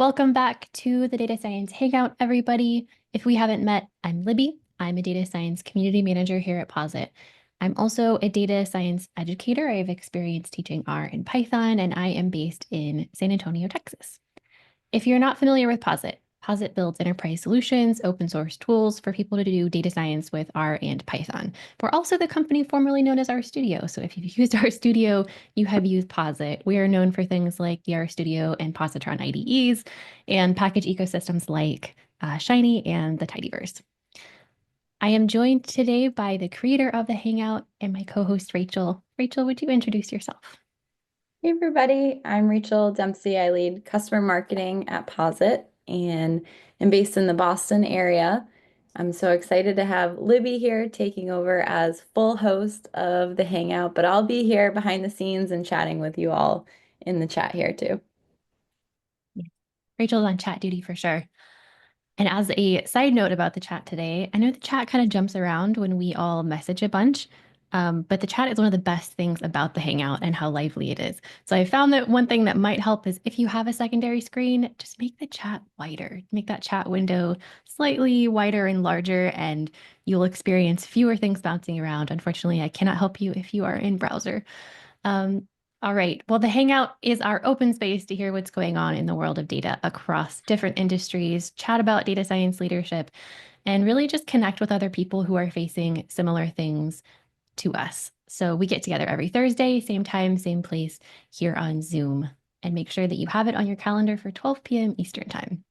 Welcome back to the Data Science Hangout, everybody. If we haven't met, I'm Libby. I'm a data science community manager here at Posit. I'm also a data science educator. I have experience teaching R and Python, and I am based in San Antonio, Texas. If you're not familiar with Posit, Posit builds enterprise solutions, open source tools for people to do data science with R and Python. We're also the company formerly known as RStudio. So if you've used RStudio, you have used Posit. We are known for things like the RStudio and Positron IDEs and package ecosystems like Shiny and the Tidyverse. I am joined today by the creator of the Hangout and my co-host, Rachel. Rachel, would you introduce yourself? Hey everybody, I'm Rachel Dempsey. I lead customer marketing at Posit and am based in the Boston area. I'm so excited to have Libby here taking over as full host of the Hangout, but I'll be here behind the scenes and chatting with you all in the chat here too. Yeah. Rachel's on chat duty for sure. And as a side note about the chat today, I know the chat kind of jumps around when we all message a bunch, but the chat is one of the best things about the Hangout and how lively it is. So I found that one thing that might help is if you have a secondary screen, just make the chat wider, make that chat window slightly wider and larger, and you'll experience fewer things bouncing around. Unfortunately, I cannot help you if you are in browser. Um, all right. Well, the Hangout is our open space to hear what's going on in the world of data across different industries, chat about data science leadership, and really just connect with other people who are facing similar things to us. So we get together every Thursday, same time, same place here on Zoom, and make sure that you have it on your calendar for 12 p.m. Eastern Time.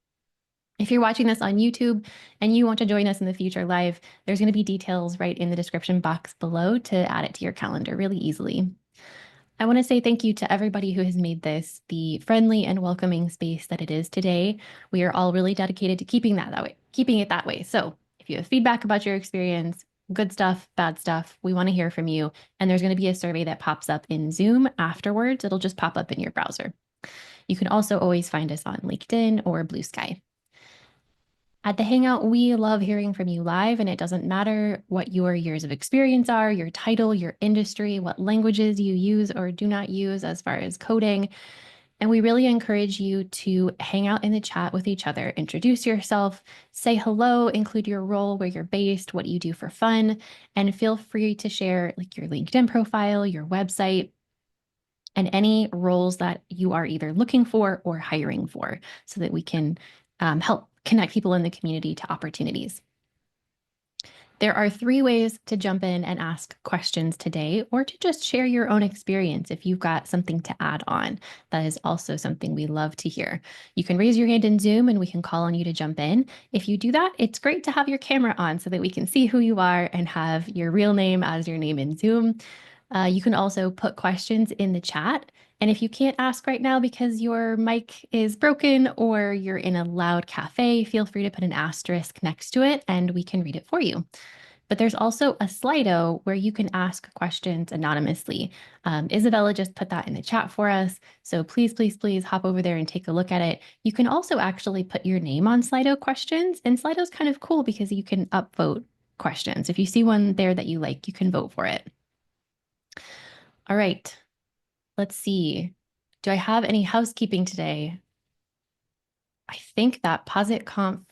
If you're watching this on YouTube and you want to join us in the future live, there's going to be details right in the description box below to add it to your calendar really easily. I want to say thank you to everybody who has made this the friendly and welcoming space that it is today. We are all really dedicated to keeping it that way. So if you have feedback about your experience, good stuff, bad stuff, we want to hear from you. And there's going to be a survey that pops up in Zoom afterwards. It'll just pop up in your browser. You can also always find us on LinkedIn or Blue Sky. At the Hangout, we love hearing from you live, and it doesn't matter what your years of experience are, your title, your industry, what languages you use or do not use as far as coding. And we really encourage you to hang out in the chat with each other, introduce yourself, say hello, include your role, where you're based, what you do for fun, and feel free to share like your LinkedIn profile, your website, and any roles that you are either looking for or hiring for so that we can help connect people in the community to opportunities. There are 3 ways to jump in and ask questions today, or to just share your own experience if you've got something to add on. That is also something we love to hear. You can raise your hand in Zoom and we can call on you to jump in. If you do that, it's great to have your camera on so that we can see who you are and have your real name as your name in Zoom. You can also put questions in the chat. And if you can't ask right now because your mic is broken or you're in a loud cafe, feel free to put an asterisk next to it and we can read it for you. But there's also a Slido where you can ask questions anonymously. Isabella just put that in the chat for us. So please, please, please hop over there and take a look at it. You can also actually put your name on Slido questions. And Slido's kind of cool because you can upvote questions. If you see one there that you like, you can vote for it. All right, let's see. Do I have any housekeeping today? I think that PositConf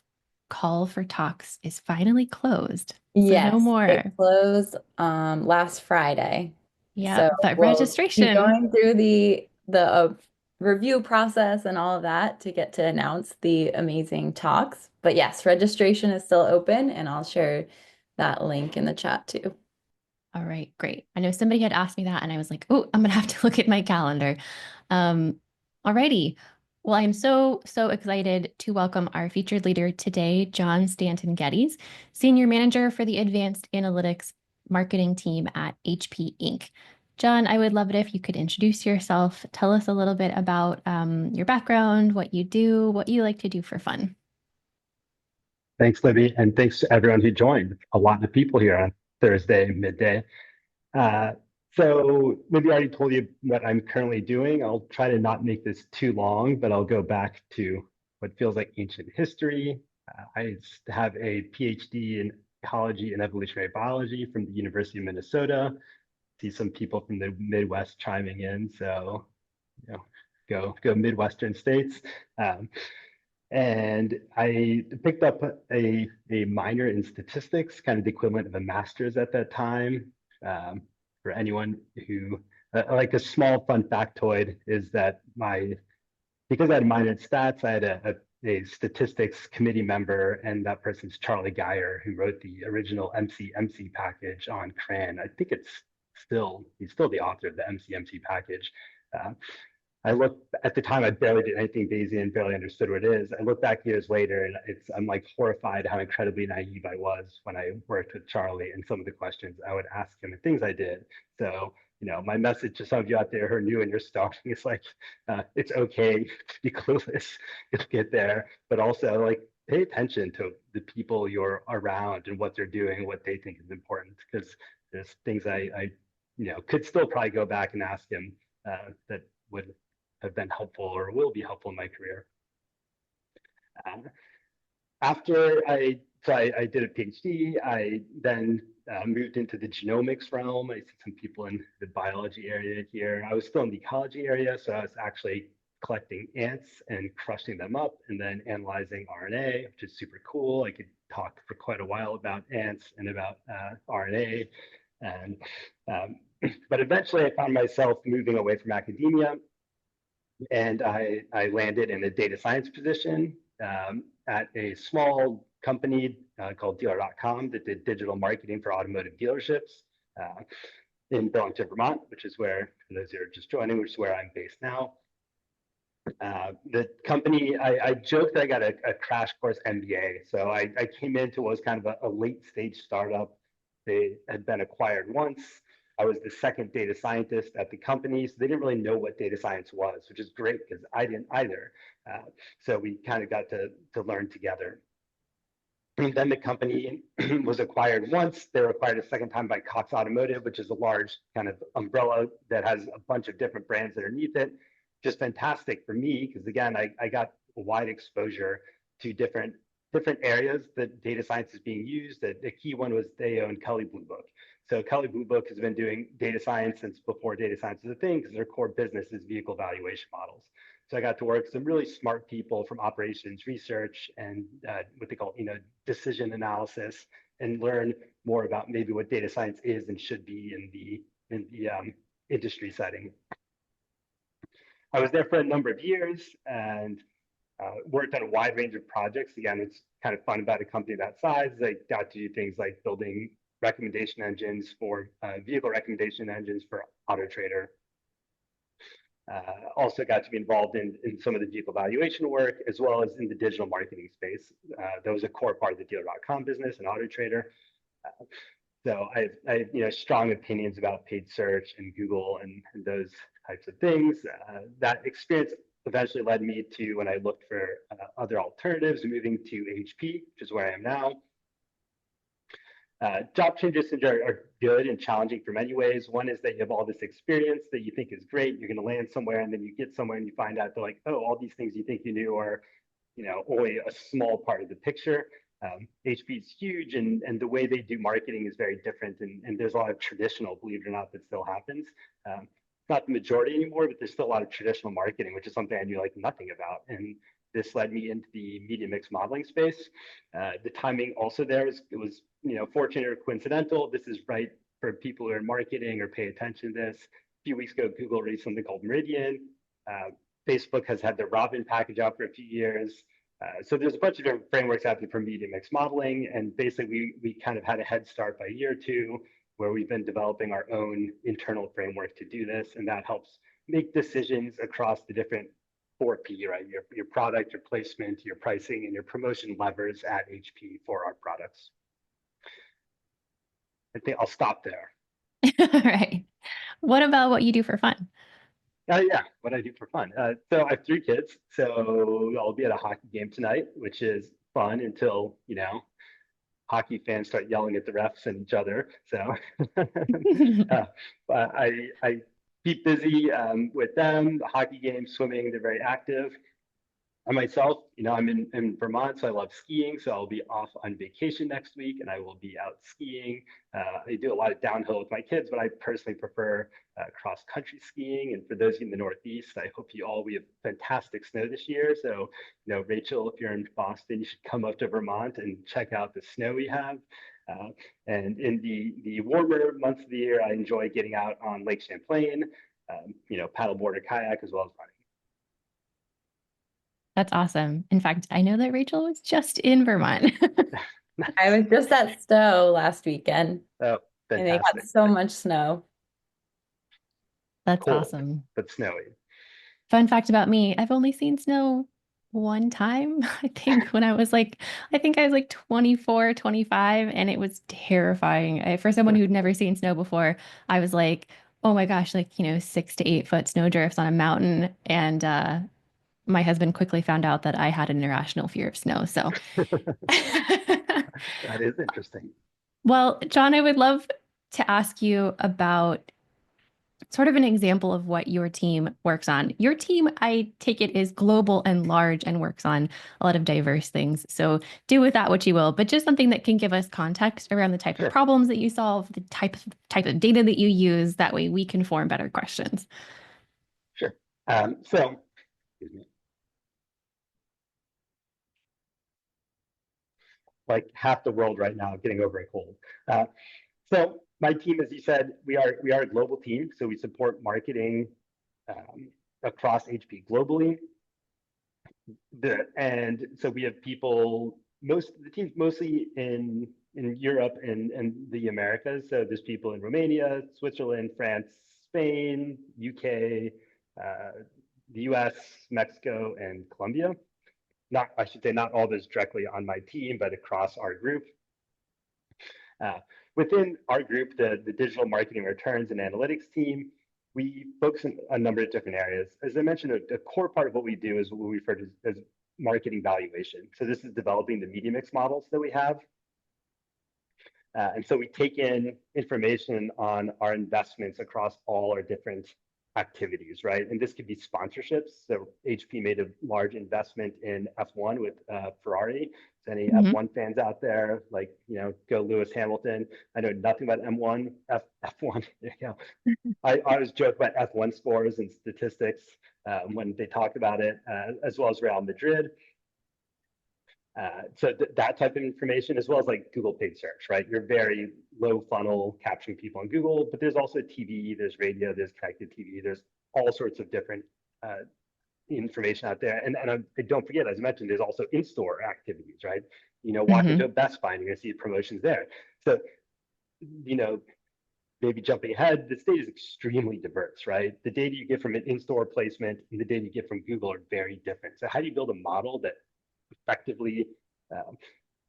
call for talks is finally closed. So no Yes, it more. closed last Friday. Yeah, So but we'll be registration. going through the review process and all of that to get to announce the amazing talks. But yes, registration is still open, and I'll share that link in the chat too. All right, great. I know somebody had asked me that and I was like, oh, I'm gonna have to look at my calendar. Alrighty. Well, I'm so excited to welcome our featured leader today, John Stanton Geddes, Senior Manager for the Advanced Analytics Marketing Team at HP Inc. John, I would love it if you could introduce yourself, tell us a little bit about your background, what you do, what you like to do for fun. Thanks, Libby, and thanks to everyone who joined. A lot of people here on Thursday midday. Uh, so Libby already told you what I'm currently doing. I'll try to not make this too long, but I'll go back to what feels like ancient history. I have a PhD in ecology and evolutionary biology from the University of Minnesota. See some people from the Midwest chiming in, so you know, go Midwestern states. And I picked up a minor in statistics, kind of the equivalent of a master's at that time. For anyone who, like a small fun factoid is that because I had a minor in stats, I had a statistics committee member, and that person's Charlie Geyer, who wrote the original MC package on CRAN. I think he's still the author of the MC package. Uh, I look at the time, I barely did anything Bayesian, barely understood what it is. I look back years later, and I'm like horrified how incredibly naive I was when I worked with Charlie and some of the questions I would ask him and things I did. So, my message to some of you out there who are new and you're starting is like, it's okay to be clueless. You'll get there, but also like pay attention to the people you're around and what they're doing, what they think is important, because there's things I could still probably go back and ask him that would have been helpful or will be helpful in my career. After I did a PhD, I then moved into the genomics realm. I see some people in the biology area here. I was still in the ecology area, so I was actually collecting ants and crushing them up and then analyzing RNA, which is super cool. I could talk for quite a while about ants and about RNA. And but eventually I found myself moving away from academia, and I landed in a data science position at a small company called dealer.com that did digital marketing for automotive dealerships in Burlington, Vermont, which is where, for those who are just joining, which is where I'm based now. The company, I joked that I got a crash course MBA. So I came into what was kind of a late stage startup. They had been acquired once. I was the second data scientist at the company, so they didn't really know what data science was, which is great because I didn't either. So we kind of got to learn together. And then the company was acquired once. They were acquired a second time by Cox Automotive, which is a large kind of umbrella that has a bunch of different brands underneath it. Just fantastic for me because again, I got a wide exposure to different areas that data science is being used. The key one was they own Kelley Blue Book. So Kelley Blue Book has been doing data science since before data science was a thing because their core business is vehicle valuation models. So I got to work with some really smart people from operations research and what they call, decision analysis, and learn more about maybe what data science is and should be in the industry setting. I was there for a number of years and worked on a wide range of projects. Again, it's kind of fun about a company that size. I got to do things like building recommendation engines for vehicle recommendation engines for Auto Trader. Also got to be involved in some of the vehicle valuation work, as well as in the digital marketing space. That was a core part of the dealer.com business and Auto Trader. So I have strong opinions about paid search and Google and those types of things. That experience eventually led me to, when I looked for other alternatives, moving to HP, which is where I am now. Job transitions are good and challenging for many ways. One is that you have all this experience that you think is great. You're going to land somewhere, and then you get somewhere and you find out they're like, oh, all these things you think you knew are, only a small part of the picture. HP is huge, and the way they do marketing is very different. And there's a lot of traditional, believe it or not, that still happens. Not the majority anymore, but there's still a lot of traditional marketing, which is something I knew like nothing about. And this led me into the media mix modeling space. The timing also there was fortunate or coincidental. This is right for people who are in marketing or pay attention to this. A few weeks ago, Google released something called Meridian. Facebook has had their Robin package out for a few years. So there's a bunch of different frameworks out there for media mix modeling. And basically, we kind of had a head start by a year or two where we've been developing our own internal framework to do this. And that helps make decisions across the different 4P, right? Your product, your placement, your pricing, and your promotion levers at HP for our products. I think I'll stop there. All right. What about what you do for fun? Yeah, what I do for fun. So I have 3 kids, so I'll be at a hockey game tonight, which is fun until, hockey fans start yelling at the refs and each other. So I keep busy with them, the hockey game, swimming, they're very active. I myself, I'm in Vermont, so I love skiing. So I'll be off on vacation next week and I will be out skiing. I do a lot of downhill with my kids, but I personally prefer cross country skiing. And for those in the Northeast, I hope we have fantastic snow this year. So, Rachel, if you're in Boston, you should come up to Vermont and check out the snow we have. Uh, and in the warmer months of the year, I enjoy getting out on Lake Champlain, paddleboard or kayak as well as running. That's awesome. In fact, I know that Rachel was just in Vermont. I Nice. was just at Stowe last weekend Oh, and they got fantastic. so much snow. That's Cold, awesome. but snowy. Fun fact about me, I've only seen snow one time, I think I think I was like 24, 25, and it was terrifying. For someone who'd never seen snow before, I was like, oh my gosh, 6 to 8 foot snow drifts on a mountain. And my husband quickly found out that I had an irrational fear of snow. So, That is interesting. well, John, I would love to ask you about sort of an example of what your team works on. Your team, I take it, is global and large and works on a lot of diverse things. So do with that what you will, but just something that can give us context around the type of Sure, problems that you solve, the type of data that you use. That way we can form better questions. sure. So, excuse me, like half the world right now getting over a cold. Uh, so my team, as you said, we are a global team, so we support marketing across HP globally. And so we have people, the team's mostly in Europe and the Americas. So there's people in Romania, Switzerland, France, Spain, UK, the US, Mexico, and Colombia. Not, I should say, not all those directly on my team, but across our group. Uh, Within our group, the digital marketing returns and analytics team, we focus on a number of different areas. As I mentioned, a core part of what we do is what we refer to as marketing valuation. So this is developing the media mix models that we have. And so we take in information on our investments across all our different activities, right? And this could be sponsorships. So HP made a large investment in F1 with Ferrari. So any Mhm. F1 fans out there, go Lewis Hamilton. I know nothing about M1, F1. There you go. I always joke about F1 scores and statistics when they talk about it, as well as Real Madrid. So that type of information, as well as like Google paid search, right? You're very low funnel capturing people on Google, but there's also TV, there's radio, there's connected TV, there's all sorts of different information out there. And don't forget, as I mentioned, there's also in-store activities, right? Walk into Mhm. a Best Buy and you're gonna see promotions there. So, you know, maybe jumping ahead, this data is extremely diverse, right? The data you get from an in-store placement and the data you get from Google are very different. So how do you build a model that effectively um,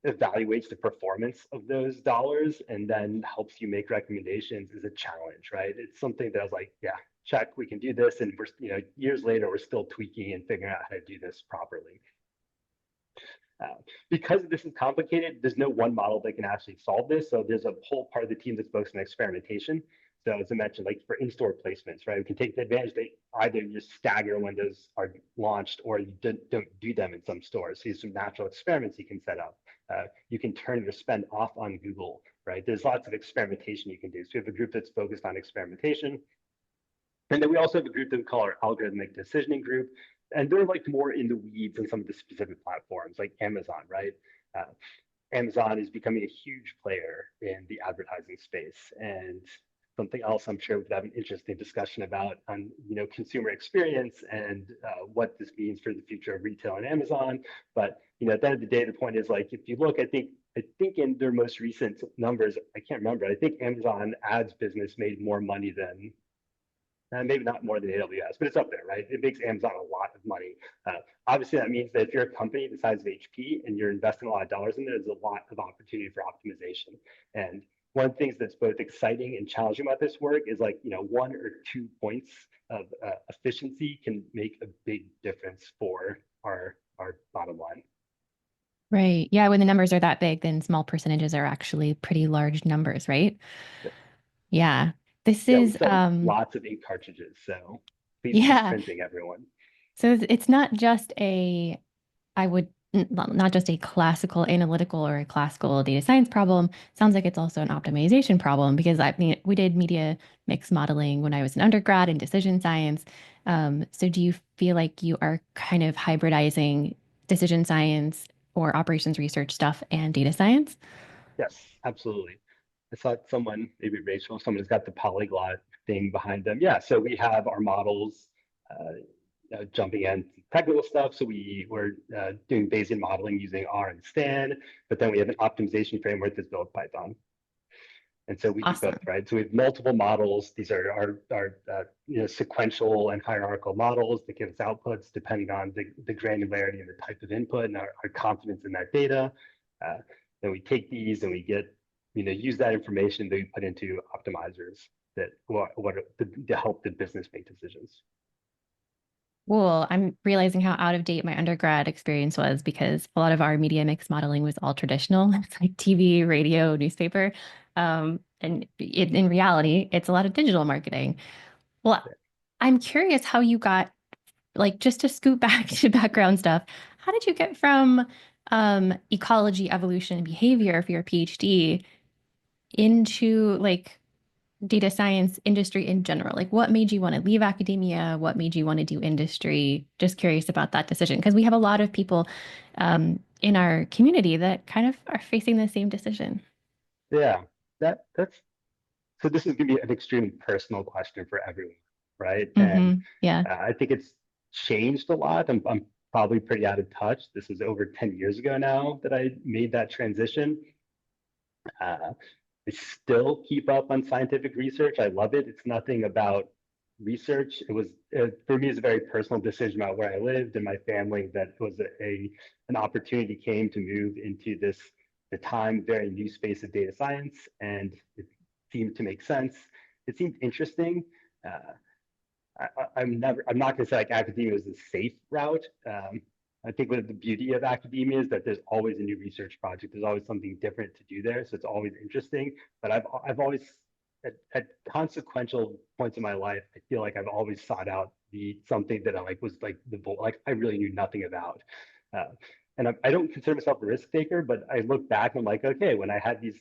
evaluates the performance of those dollars and then helps you make recommendations is a challenge, right? It's something that I was like, yeah, check, we can do this. And we're, years later, we're still tweaking and figuring out how to do this properly. Uh, because this is complicated, there's no one model that can actually solve this. So there's a whole part of the team that's focused on experimentation. So as I mentioned, like for in-store placements, right? We can take the advantage that either you just stagger when those are launched or you don't do them in some stores. So there's some natural experiments you can set up. You can turn your spend off on Google, right? There's lots of experimentation you can do. So we have a group that's focused on experimentation. And then we also have a group that we call our algorithmic decisioning group. And they're like more in the weeds on some of the specific platforms like Amazon, right? Uh, Amazon is becoming a huge player in the advertising space. And something else I'm sure we could have an interesting discussion about on consumer experience and what this means for the future of retail and Amazon. But at the end of the day, the point is like if you look, I think in their most recent numbers, I can't remember. I think Amazon ads business made more money than maybe not more than AWS, but it's up there, right? It makes Amazon a lot of money. Obviously, that means that if you're a company the size of HP and you're investing a lot of dollars in there, there's a lot of opportunity for optimization. And one of the things that's both exciting and challenging about this work is 1 or 2 points of efficiency can make a big difference for our bottom line. Right. Yeah, when the numbers are that big, then small percentages are actually pretty large numbers, right? Yep. Yeah. This Yeah, we is sell lots of ink cartridges, so please keep yeah. printing, everyone. So it's not just a, I would not just a classical analytical or a classical data science problem. Sounds like it's also an optimization problem because I mean, we did media mix modeling when I was an undergrad in decision science. So do you feel like you are kind of hybridizing decision science or operations research stuff and data science? Yes, absolutely. I saw someone, maybe Rachel, someone's got the polyglot thing behind them. Yeah, so we have our models jumping in technical stuff. So we're doing Bayesian modeling using R and Stan, but then we have an optimization framework that's built Python. And so we do both, Awesome. right? So we have multiple models. These are our sequential and hierarchical models that give us outputs depending on the granularity and the type of input and our confidence in that data. Uh, then we take these and we get, use that information that we put into optimizers that to help the business make decisions. Cool. I'm realizing how out of date my undergrad experience was because a lot of our media mix modeling was all traditional. It's like TV, radio, newspaper. And in reality, it's a lot of digital marketing. Well, I'm curious how you got, like, just to scoot back to background stuff, how did you get from ecology, evolution, and behavior for your PhD into like data science industry in general? Like, what made you want to leave academia? What made you want to do industry? Just curious about that decision because we have a lot of people in our community that kind of are facing the same decision. Yeah, that's so this is going to be an extremely personal question for everyone, right? And Yeah. I think it's changed a lot. I'm probably pretty out of touch. This is over 10 years ago now that I made that transition. Uh, I still keep up on scientific research. I love it. It's nothing about research. For me, it's a very personal decision about where I lived and my family that was an opportunity came to move into the time very new space of data science, and it seemed to make sense. It seemed interesting. Uh, I'm not going to say like academia is the safe route. I think what the beauty of academia is that there's always a new research project. There's always something different to do there, so it's always interesting. But I've always at consequential points in my life, I feel like I've always sought out the something that I like was like like I really knew nothing about. Uh, and I don't consider myself a risk taker, but I look back and I'm like, okay, when I had these,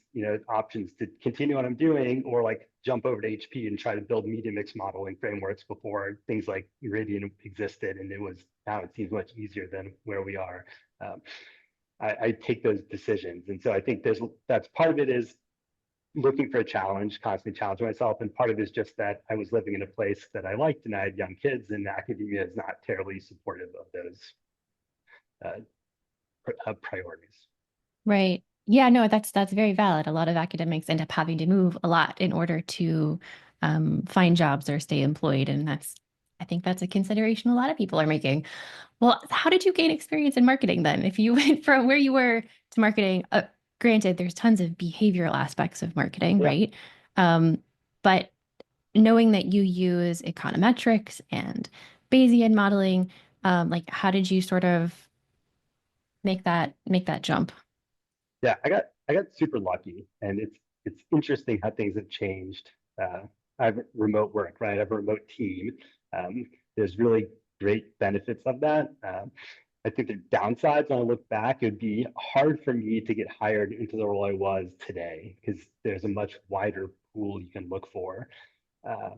options to continue what I'm doing or like jump over to HP and try to build media mix modeling frameworks before things like Iridian existed, and now it seems much easier than where we are. Um, I take those decisions, and so I think that's part of it is looking for a challenge, constantly challenging myself, and part of it is just that I was living in a place that I liked, and I had young kids, and academia is not terribly supportive of those uh, priorities. Right. Yeah, no, that's very valid. A lot of academics end up having to move a lot in order to find jobs or stay employed, and I think that's a consideration a lot of people are making. Well, how did you gain experience in marketing then? If you went from where you were to marketing, granted, there's tons of behavioral aspects of marketing, Yeah, right? Um, but knowing that you use econometrics and Bayesian modeling, like how did you sort of make that jump? yeah, I got super lucky, and it's interesting how things have changed. I have remote work, right? I have a remote team. There's really great benefits of that. I think the downsides, when I look back, it would be hard for me to get hired into the role I was today because there's a much wider pool you can look for. Uh,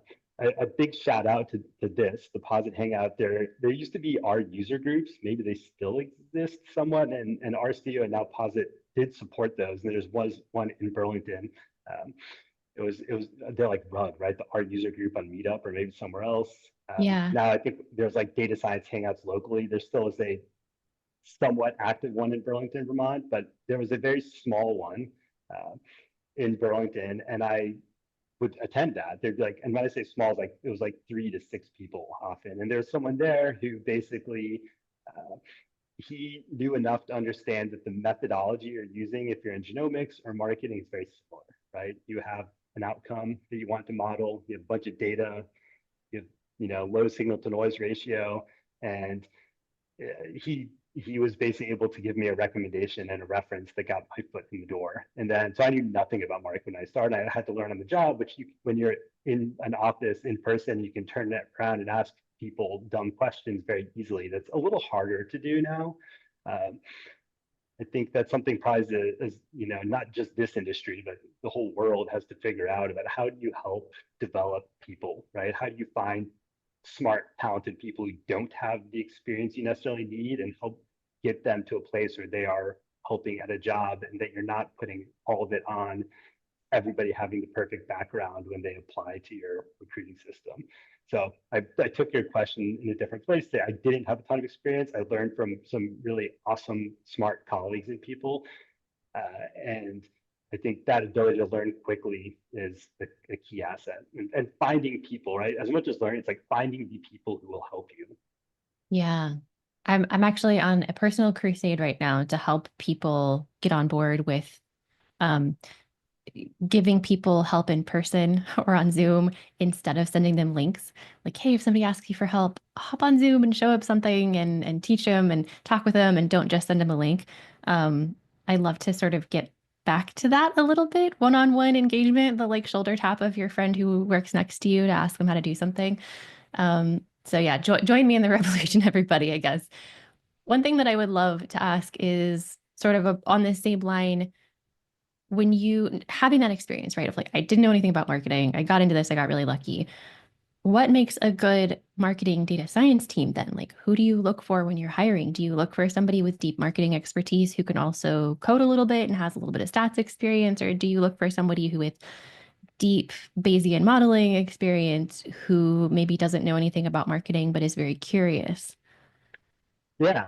a big shout out to the Posit Hangout. There used to be our user groups. Maybe they still exist somewhat, and RStudio and now Posit did support those. And was one in Burlington. Um, it was they're like Rug, right? The art user group on Meetup or maybe somewhere else. Yeah. Now I think there's like data science hangouts locally. There still is a somewhat active one in Burlington, Vermont, but there was a very small one uh, in Burlington, and I would attend that. They'd be like, and when I say small, like it was like 3 to 6 people often, and there's someone there who basically uh, he knew enough to understand that the methodology you're using, if you're in genomics or marketing, is very similar, right? You have an outcome that you want to model, you have a bunch of data, you have low signal to noise ratio, and he was basically able to give me a recommendation and a reference that got my foot in the door. And then, so I knew nothing about marketing when I started. I had to learn on the job, which when you're in an office in person, you can turn that around and ask people dumb questions very easily. That's a little harder to do now. Um, I think that's something probably is, not just this industry, but the whole world has to figure out about how do you help develop people, right? How do you find smart, talented people who don't have the experience you necessarily need and help get them to a place where they are helping at a job and that you're not putting all of it on everybody having the perfect background when they apply to your recruiting system. So I took your question in a different place there. I didn't have a ton of experience. I learned from some really awesome, smart colleagues and people. And I think that ability to learn quickly is a key asset. And finding people, right? As much as learning, it's like finding the people who will help you. Yeah. I'm actually on a personal crusade right now to help people get on board with um, giving people help in person or on Zoom instead of sending them links. Like, hey, if somebody asks you for help, hop on Zoom and show up something and teach them and talk with them and don't just send them a link. I love to sort of get back to that a little bit, one-on-one engagement, the like shoulder tap of your friend who works next to you to ask them how to do something. So yeah, join me in the revolution, everybody, I guess. One thing that I would love to ask is sort of on the same line, when you having that experience, right? Of like, I didn't know anything about marketing. I got into this, I got really lucky. What makes a good marketing data science team then? Like, who do you look for when you're hiring? Do you look for somebody with deep marketing expertise who can also code a little bit and has a little bit of stats experience? Or do you look for somebody who with deep Bayesian modeling experience who maybe doesn't know anything about marketing but is very curious? Yeah.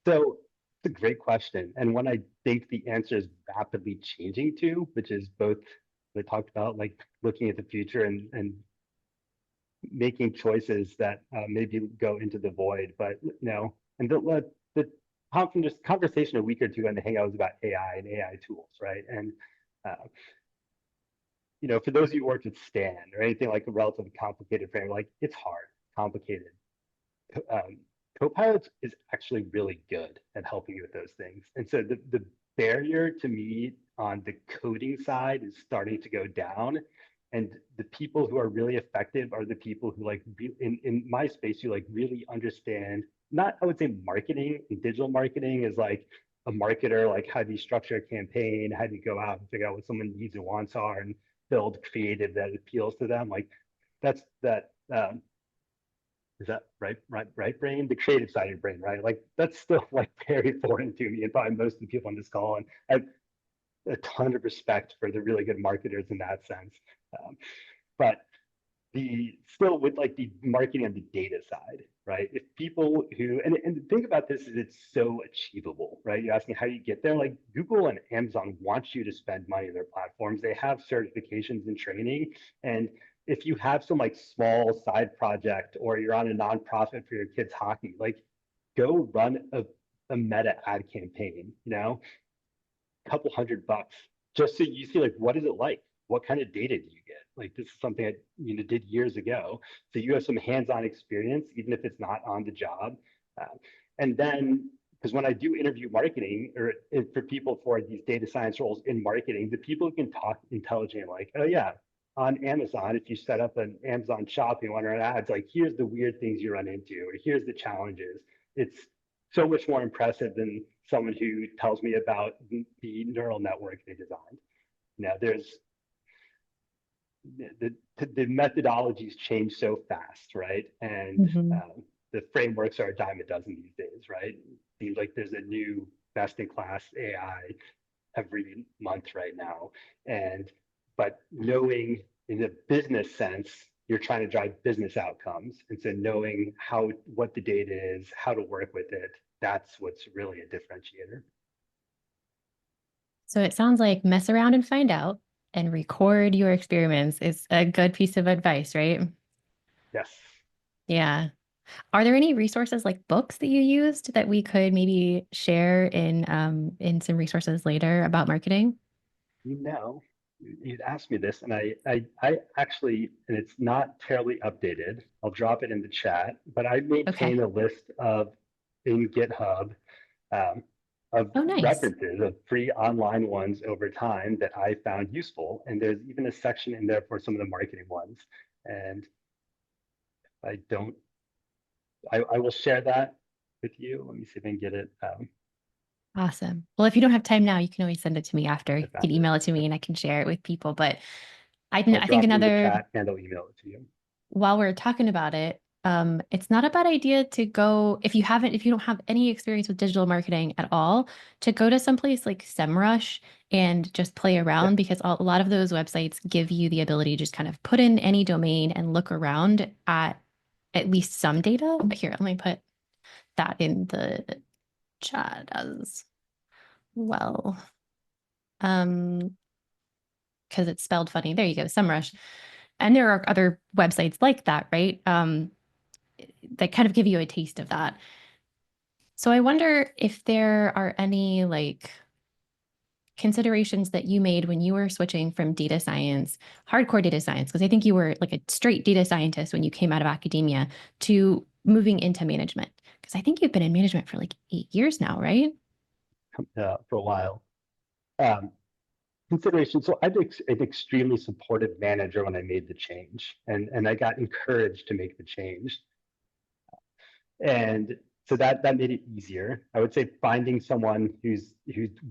So it's a great question. And one I think the answer is rapidly changing to, which is both we talked about, like looking at the future and making choices that maybe go into the void. But and the just conversation a week or ago on the Hangout was about AI and AI tools, right? And uh, for those of you who worked with Stan or anything like a relatively complicated frame, like it's hard, complicated. um, Copilot is actually really good at helping you with those things. And so the barrier to me on the coding side is starting to go down. And the people who are really effective are the people who like in my space, you like really understand, not, I would say marketing and digital marketing is like a marketer, like how do you structure a campaign? How do you go out and figure out what someone needs and wants are and build creative that appeals to them? Like that's that is that right brain, the creative side of your brain, right? Like that's still like very foreign to me and probably most of the people on this call. And I have a ton of respect for the really good marketers in that sense. But the still with like the marketing on the data side, right? If people who and the thing about this is it's so achievable, right? You're asking how do you get there? Like Google and Amazon want you to spend money on their platforms. They have certifications and training. And if you have some like small side project or you're on a nonprofit for your kids' hockey, like go run a meta ad campaign, couple $100 just so you see like what is it like, what kind of data do you get, like this is something I did years ago, so you have some hands-on experience even if it's not on the job. And then because when I do interview marketing or for people for these data science roles in marketing, the people who can talk intelligently like, oh yeah, on Amazon, if you set up an Amazon shop and want to run ads, like here's the weird things you run into or here's the challenges, it's so much more impressive than someone who tells me about the neural network they designed. There's the methodologies change so fast, right? And Mhm. the frameworks are a dime a dozen these days, right? It seems like there's a new best in class AI every month right now. And but knowing in a business sense, you're trying to drive business outcomes. And so knowing what the data is, how to work with it, that's what's really a differentiator. So it sounds like mess around and find out and record your experiments is a good piece of advice, right? Yes. Yeah. Are there any resources like books that you used that we could maybe share in some resources later about marketing? You know, you'd asked me this, and I actually, and it's not terribly updated. I'll drop it in the chat, but I Okay. maintain a list of in GitHub um, of Oh, nice. references of free online ones over time that I found useful. And there's even a section in there for some of the marketing ones. And I don't. I will share that with you. Let me see if I can get it. Awesome. Well, if you don't have time now, you can always send it to me after. I You can found it. email it to me and I can share it with people. But I'll I think drop it in the another, chat and I'll email it to you. while we're talking about it, it's not a bad idea to go, if you don't have any experience with digital marketing at all, to go to someplace like SEMrush and just play Yeah, around because a lot of those websites give you the ability to just kind of put in any domain and look around at least some data. Here, let me put that in the chat as well. Um, because it's spelled funny. There you go, SEMrush. And there are other websites like that, right? That kind of give you a taste of that. So I wonder if there are any like considerations that you made when you were switching from data science, hardcore data science, because I think you were like a straight data scientist when you came out of academia, to moving into management. Because I think you've been in management for like 8 years now, right? for a while. Um, Consideration. So I'm an extremely supportive manager when I made the change, and I got encouraged to make the change. And so that made it easier. I would say finding someone who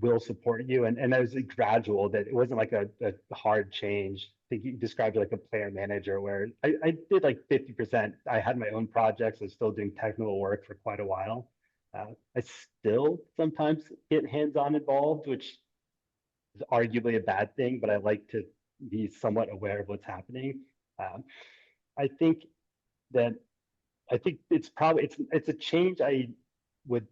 will support you, and that was a gradual. That it wasn't like a hard change. I think you described it like a player manager, where I did like 50%. I had my own projects. I was still doing technical work for quite a while. I still sometimes get hands-on involved, which is arguably a bad thing, but I like to be somewhat aware of what's happening. Um, I think that I think it's a change I would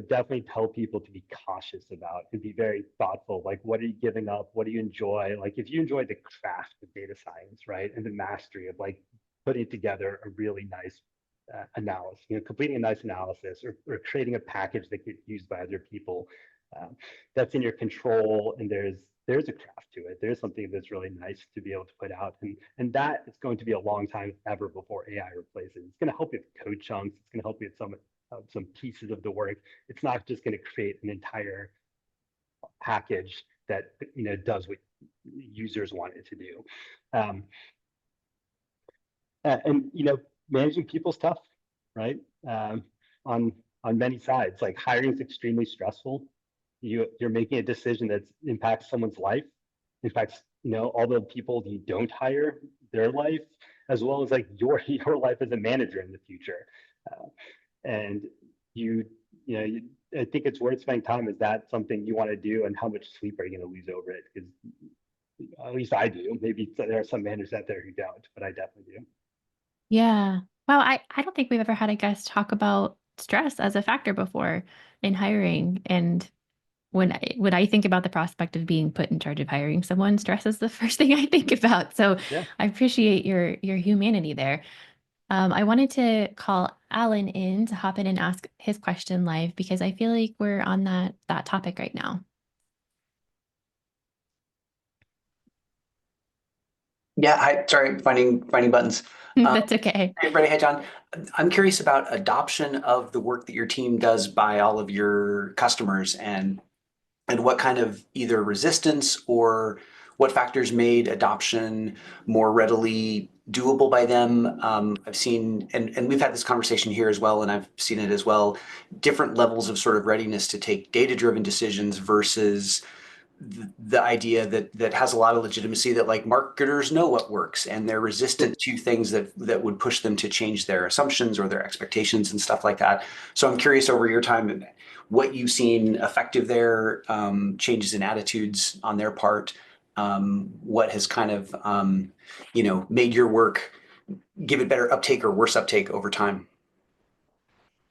definitely tell people to be cautious about and be very thoughtful. Like, what are you giving up? What do you enjoy? Like, if you enjoy the craft of data science, right, and the mastery of like putting together a really nice analysis, completing a nice analysis, or creating a package that gets used by other people, um, that's in your control, and there's a craft to it. There's something that's really nice to be able to put out, and that is going to be a long time ever before AI replaces. It's going to help you with code chunks. It's going to help you with some pieces of the work. It's not just going to create an entire package that does what users want it to do. Um, and managing people's tough, right? On many sides, like hiring is extremely stressful. You're making a decision that impacts someone's life, impacts all the people you don't hire, their life, as well as like your life as a manager in the future. Uh, and you you know you, I think it's worth spending time. Is that something you want to do, and how much sleep are you going to lose over it? Because at least I do. Maybe there are some managers out there who don't, but I definitely do. Yeah. Well, I don't think we've ever had a guest talk about stress as a factor before in hiring. And when I think about the prospect of being put in charge of hiring someone, stress is the first thing I think about. So Yeah. I appreciate your humanity there. I wanted to call Alan in to hop in and ask his question live because I feel like we're on that topic right now. Yeah, sorry, finding buttons. Um, That's okay. Hey, everybody. Hey, John. I'm curious about adoption of the work that your team does by all of your customers, and what kind of either resistance or what factors made adoption more readily doable by them. I've seen, and we've had this conversation here as well, and I've seen it as well, different levels of sort of readiness to take data-driven decisions versus the idea that has a lot of legitimacy, that like marketers know what works and they're resistant to things that would push them to change their assumptions or their expectations and stuff like that. So I'm curious, over your time, what you've seen effective there, changes in attitudes on their part, what has kind of made your work give it better uptake or worse uptake over time.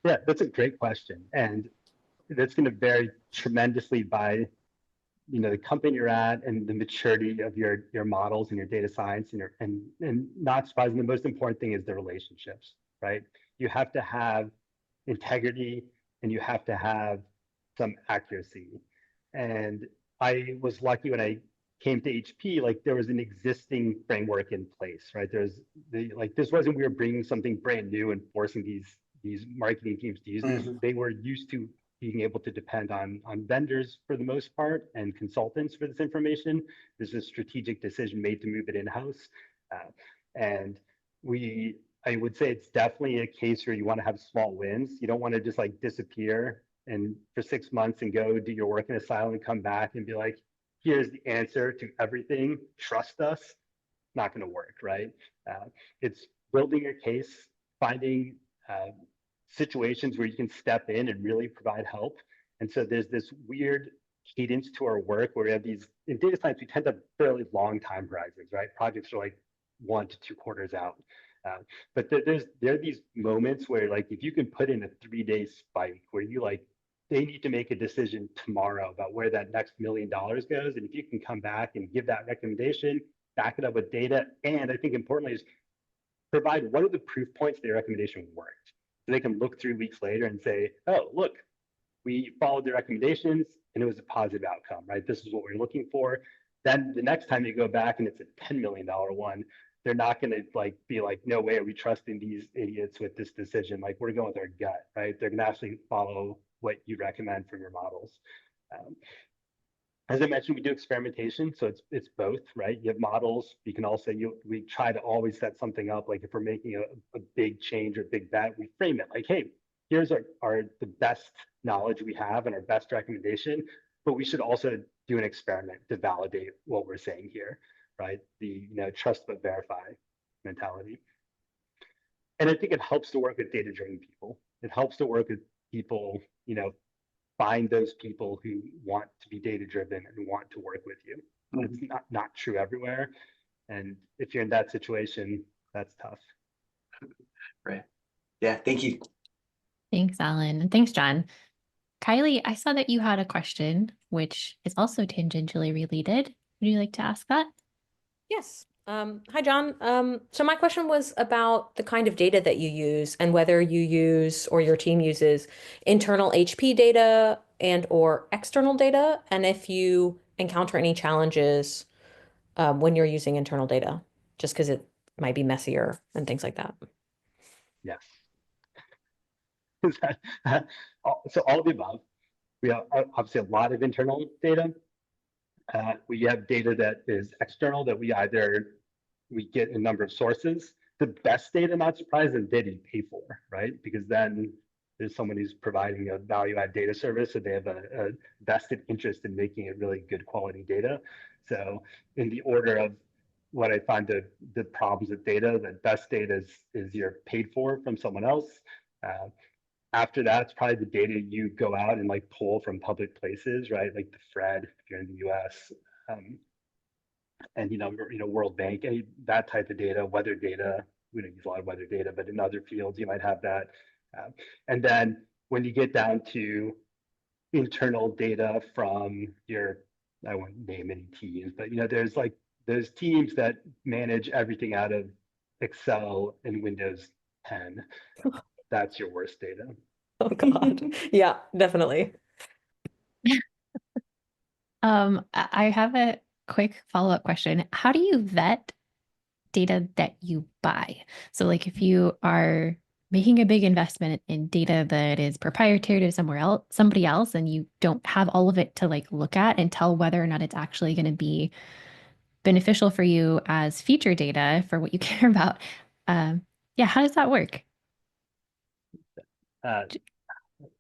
Yeah, that's a great question, and that's going to vary tremendously by the company you're at and the maturity of your models and your data science, and not surprising, the most important thing is the relationships, right? You have to have integrity, and you have to have some accuracy. And I was lucky when I came to HP, like there was an existing framework in place, right? This wasn't, we were bringing something brand new and forcing these marketing teams to use this. Mhm. They were used to being able to depend on vendors for the most part, and consultants for this information. There's a strategic decision made to move it in-house. And we I would say it's definitely a case where you want to have small wins. You don't want to just like disappear and for 6 months and go do your work in a silo and come back and be like, here's the answer to everything. Trust us. Not going to work, right? It's building your case, finding situations where you can step in and really provide help. And so there's this weird cadence to our work where we have these, in data science, we tend to have fairly long time horizons, right? Projects are like 1 to 2 quarters out. But there are these moments where like, if you can put in a 3-day spike where you like, they need to make a decision tomorrow about where that next $1 million goes. And if you can come back and give that recommendation, back it up with data, and I think importantly is provide what are the proof points their recommendation worked. So they can look 3 weeks later and say, oh, look, we followed the recommendations and it was a positive outcome, right? This is what we're looking for. Then the next time you go back and it's a $10 million one, they're not going to like be like, no way are we trusting these idiots with this decision. Like we're going with our gut, right? They're going to actually follow what you recommend from your models. As I mentioned, we do experimentation, so it's both, right? You have models. You can also we try to always set something up. Like if we're making a big change or big bet, we frame it like, hey, here's the best knowledge we have and our best recommendation, but we should also do an experiment to validate what we're saying here, right? The trust but verify mentality. And I think it helps to work with data-driven people. It helps to work with people, find those people who want to be data driven and want to work with you. It's not true everywhere. And if you're in that situation, that's tough. Right. Yeah. Thank you. Thanks, Alan. And thanks, John. Kylie, I saw that you had a question, which is also tangentially related. Would you like to ask that? Yes. Hi, John. So my question was about the kind of data that you use and whether you use or your team uses internal HP data and or external data, and if you encounter any challenges when you're using internal data, just because it might be messier and things like that. Yes. So all of the above. We have obviously a lot of internal data. We have data that is external that we get a number of sources. The best data, not surprising, they didn't pay for, right? Because then there's someone who's providing a value-add data service, so they have a vested interest in making it really good quality data. So in the order of what I find the problems with data, the best data is you're paid for from someone else. After that, it's probably the data you go out and like pull from public places, right? Like the Fred, if you're in the US, and World Bank, that type of data, weather data. We don't use a lot of weather data, but in other fields you might have that. And then when you get down to internal data from I won't name any teams, but there's teams that manage everything out of Excel and Windows 10. That's your worst data. Oh God. Yeah, definitely. I have a quick follow-up question. How do you vet data that you buy? So like if you are making a big investment in data that is proprietary to somebody else, and you don't have all of it to like look at and tell whether or not it's actually going to be beneficial for you as feature data for what you care about. Yeah, how does that work? That's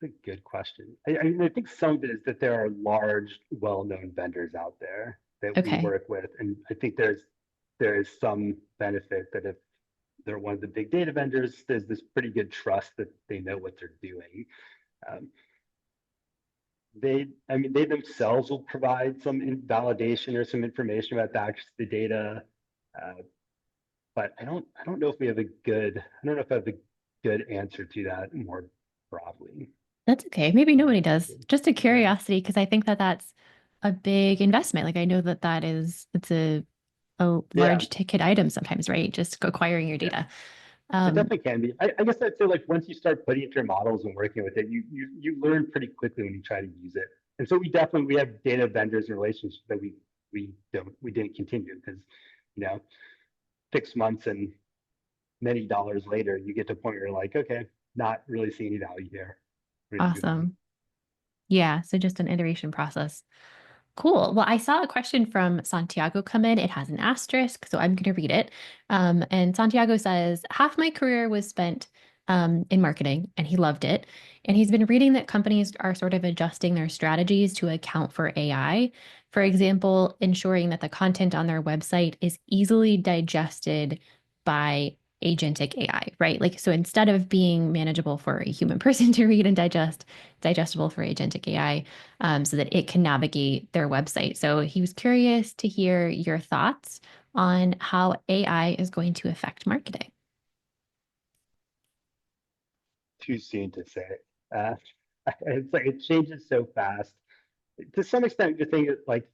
a good question. I think some of it is that there are large, well-known vendors out there that we Okay. work with, and I think there is some benefit that if they're one of the big data vendors, there's this pretty good trust that they know what they're doing. They themselves will provide some validation or some information about the data, but I don't know if I have a good answer to that more broadly. That's okay. Maybe nobody does. Just a curiosity, because I think that that's a big investment. Like I know that it's a large ticket item sometimes, right? Just acquiring your data. It definitely can be. I guess I'd say like once you start putting it into your models and working with it, you learn pretty quickly when you try to use it. And so we have data vendors and relationships that we didn't continue because 6 months and many dollars later, you get to a point where you're like, okay, not really seeing any value here. Awesome. Yeah. So just an iteration process. Cool. Well, I saw a question from Santiago come in. It has an asterisk, so I'm going to read it. And Santiago says, half my career was spent in marketing, and he loved it. And he's been reading that companies are sort of adjusting their strategies to account for AI. For example, ensuring that the content on their website is easily digested by agentic AI, right? Like, so instead of being manageable for a human person to read and digest, digestible for agentic AI, so that it can navigate their website. So he was curious to hear your thoughts on how AI is going to affect marketing. Too soon to say. Uh, it's like it changes so fast. To some extent, you're thinking like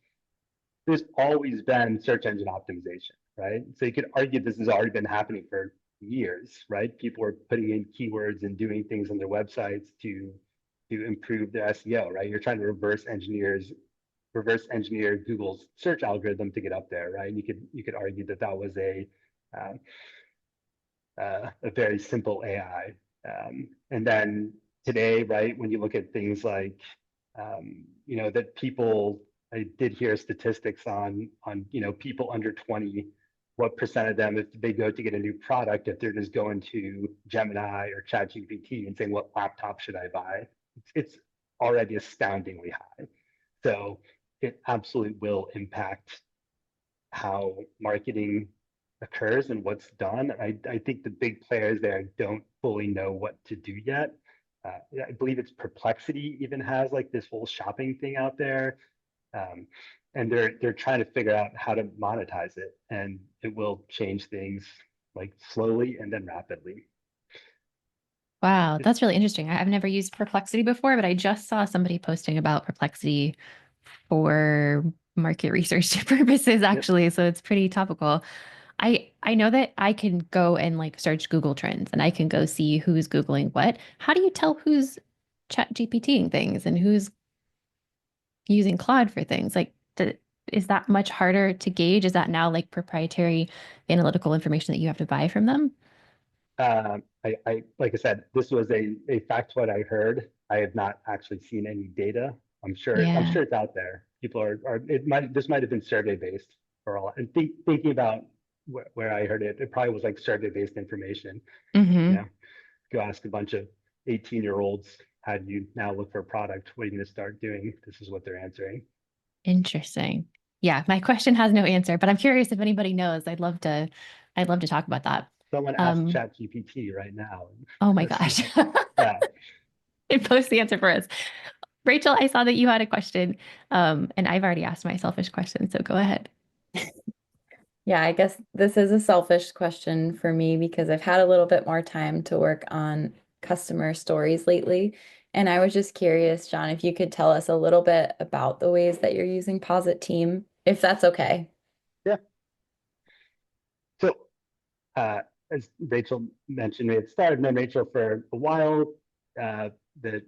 there's always been search engine optimization, right? So you could argue this has already been happening for years, right? People are putting in keywords and doing things on their websites to improve their SEO, right? You're trying to reverse engineer Google's search algorithm to get up there, right? You could argue that that was um, a very simple AI. And then today, right, when you look at things like, that people, I did hear statistics on, people under 20, what percent of them, if they go to get a new product, if they're just going to Gemini or ChatGPT and saying, what laptop should I buy? It's already astoundingly high. So it absolutely will impact how marketing occurs and what's done. I think the big players there don't fully know what to do yet. I believe it's Perplexity even has like this whole shopping thing out there, and they're trying to figure out how to monetize it, and it will change things like slowly and then rapidly. Wow, that's really interesting. I've never used Perplexity before, but I just saw somebody posting about Perplexity for market research purposes, Yep. actually. So it's pretty topical. I know that I can go and like search Google Trends and I can go see who's Googling what. How do you tell who's chat GPTing things and who's using Claude for things? Like, is that much harder to gauge? Is that now like proprietary analytical information that you have to buy from them? I like I said, this was a factoid I heard. I have not actually seen any data. I'm Yeah. sure it's out there. People are this might have been survey based for all. And thinking about where I heard it, it probably was like survey based information. You Hmm. know, go ask a bunch of 18-year-olds, how do you now look for a product? What are you going to start doing? This is what they're answering. Interesting. Yeah, my question has no answer, but I'm curious if anybody knows. I'd love to talk about that. Someone ask Um, ChatGPT right now. oh my Let's see. gosh. Yeah. It posts the answer for us. Rachel, I saw that you had a question, and I've already asked my selfish question, so go ahead. Yeah, I guess this is a selfish question for me because I've had a little bit more time to work on customer stories lately. And I was just curious, John, if you could tell us a little bit about the ways that you're using Posit Team, if that's okay. Yeah. So uh, as Rachel mentioned, we had started known Rachel for a while. The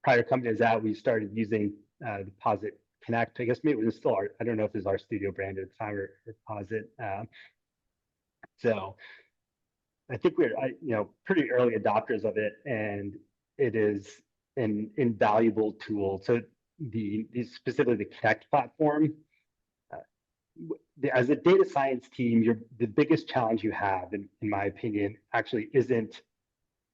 prior company is out. We started using the Posit Connect. I guess maybe it was still our, I don't know if it was our studio brand at the time or Posit. So I think we're pretty early adopters of it, and it is an invaluable tool. So specifically the Connect platform, uh, as a data science team, the biggest challenge you have, in my opinion, actually isn't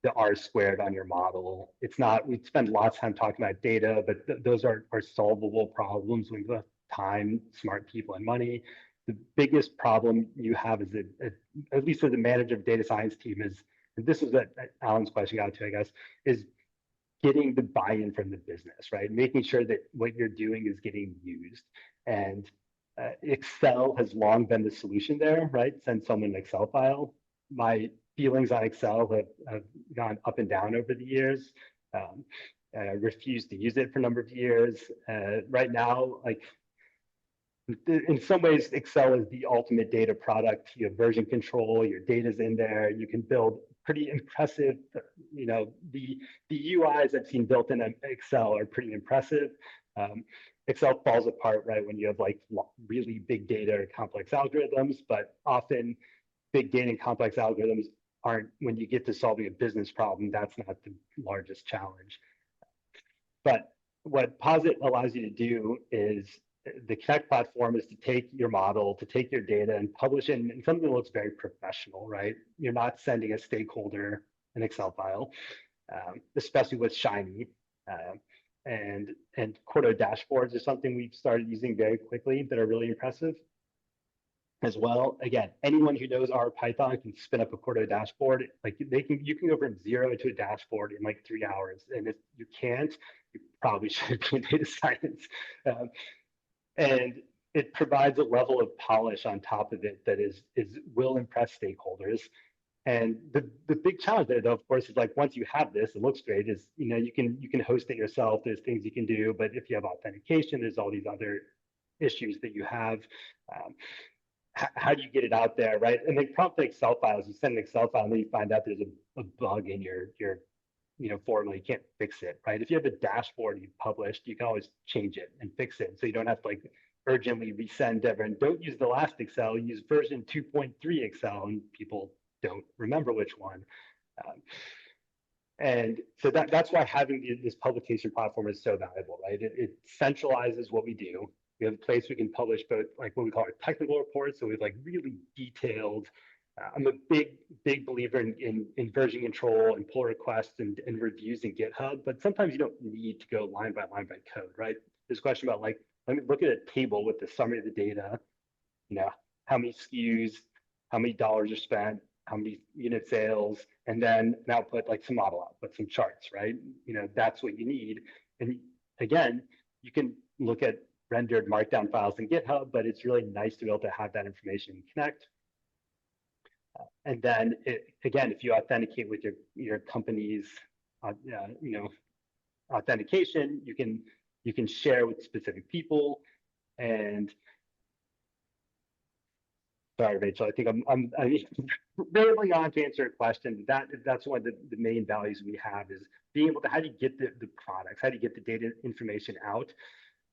the R squared on your model. It's not, we spend lots of time talking about data, but those are solvable problems when you have time, smart people, and money. The biggest problem you have is at least as a manager of data science team is, and this is what Alan's question got to, I guess, is getting the buy-in from the business, right? Making sure that what you're doing is getting used. And Excel has long been the solution there, right? Send someone an Excel file. My feelings on Excel have gone up and down over the years. I refused to use it for a number of years. Right now, like in some ways, Excel is the ultimate data product. You have version control, your data's in there. You can build pretty impressive, the UIs I've seen built in Excel are pretty impressive. Excel falls apart, right, when you have like really big data or complex algorithms, but often big data and complex algorithms aren't, when you get to solving a business problem, that's not the largest challenge. But what Posit allows you to do is the Connect platform is to take your model, to take your data and publish it in something that looks very professional, right? You're not sending a stakeholder an Excel file, especially with Shiny. And Quarto dashboards is something we've started using very quickly that are really impressive as well. Again, anyone who knows R Python can spin up a Quarto dashboard. Like you can go from 0 to a dashboard in like 3 hours. And if you can't, you probably should be in data science. And it provides a level of polish on top of it that will impress stakeholders. And the big challenge there, though, of course, is like once you have this, it looks great. Is you can host it yourself. There's things you can do, but if you have authentication, there's all these other issues that you have. How do you get it out there, right? And they prompt the Excel files. You send an Excel file, and then you find out there's a bug in your formula. You can't fix it, right? If you have a dashboard you've published, you can always change it and fix it, so you don't have to like urgently resend everyone. Don't use the last Excel. Use version 2.3 Excel, and people don't remember which one. And so that's why having this publication platform is so valuable, right? It centralizes what we do. We have a place we can publish both like what we call our technical reports. So we have like really detailed. I'm a big believer in version control and pull requests and reviews in GitHub, but sometimes you don't need to go line by code, right? There's a question about like, let me look at a table with the summary of the data, how many SKUs, how many dollars are spent, how many unit sales, and then an output, like some model output, some charts, right? That's what you need. And again, you can look at rendered markdown files in GitHub, but it's really nice to be able to have that information in Connect. And then again, if you authenticate with your company's authentication, you can share with specific people. And sorry, Rachel, I think I'm rambling on to answer a question. That's one of the main values we have is being able to, how do you get the products? How do you get the data information out?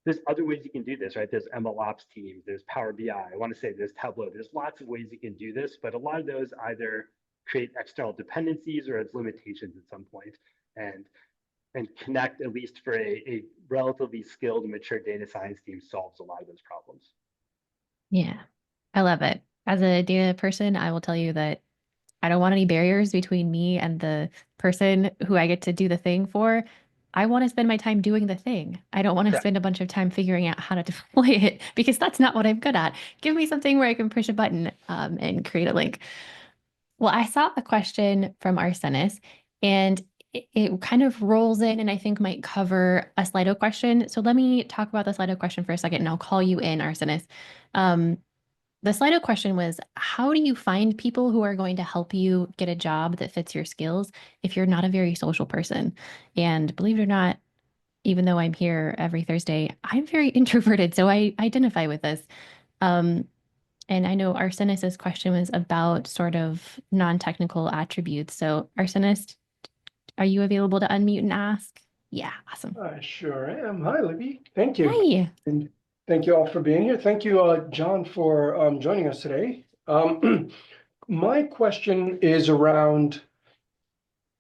There's other ways you can do this, right? There's MLOps teams, there's Power BI. I want to say there's Tableau. There's lots of ways you can do this, but a lot of those either create external dependencies or has limitations at some point. And Connect, at least for a relatively skilled and mature data science team, solves a lot of those problems. Yeah, I love it. As a data person, I will tell you that I don't want any barriers between me and the person who I get to do the thing for. I want to spend my time doing the thing. I don't want to spend a bunch of time figuring out how to deploy it because that's not what I'm good at. Give me something where I can push a button and create a link. Well, I saw a question from Arsenis, and it kind of rolls in and I think might cover a Slido question. So let me talk about the Slido question for a second, and I'll call you in, Arsenis. The Slido question was, how do you find people who are going to help you get a job that fits your skills if you're not a very social person? And believe it or not, even though I'm here every Thursday, I'm very introverted, so I identify with this. And I know Arsenis's question was about sort of non-technical attributes. So Arsenis, are you available to unmute and ask? Yeah, awesome. I sure am. Hi, Libby. Thank you. Hi. And thank you all for being here. Thank you, John, for joining us today. My question is around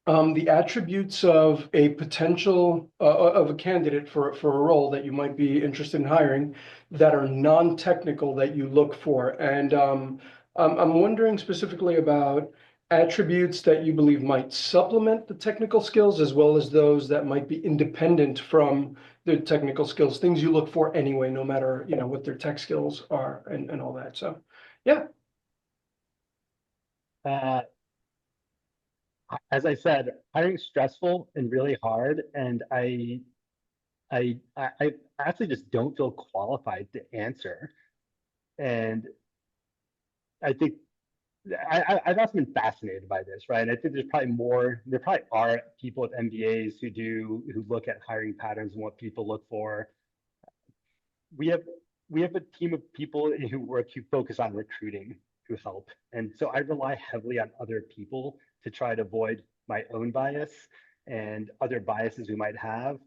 the attributes of a potential of a candidate for a role that you might be interested in hiring that are non-technical that you look for. And I'm wondering specifically about attributes that you believe might supplement the technical skills as well as those that might be independent from the technical skills, things you look for anyway, no matter what their tech skills are and all that. So yeah. As I said, hiring is stressful and really hard, and I actually just don't feel qualified to answer. And I think I've also been fascinated by this, right? And I think there probably are people with MBAs who look at hiring patterns and what people look for. We have a team of people who focus on recruiting, who help. And so I rely heavily on other people to try to avoid my own bias and other biases we might have.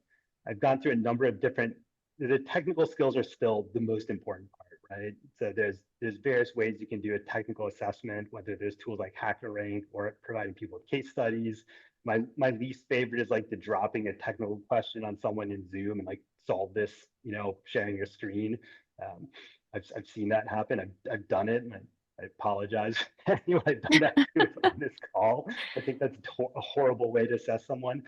I've gone through a number of the technical skills are still the most important part, right? So there's various ways you can do a technical assessment, whether there's tools like HackerRank or providing people with case studies. My least favorite is like the dropping a technical question on someone in Zoom and like solve this, sharing your screen. I've seen that happen. I've done it, and I apologize to anyone I've done that to on this call. I think that's a horrible way to assess someone.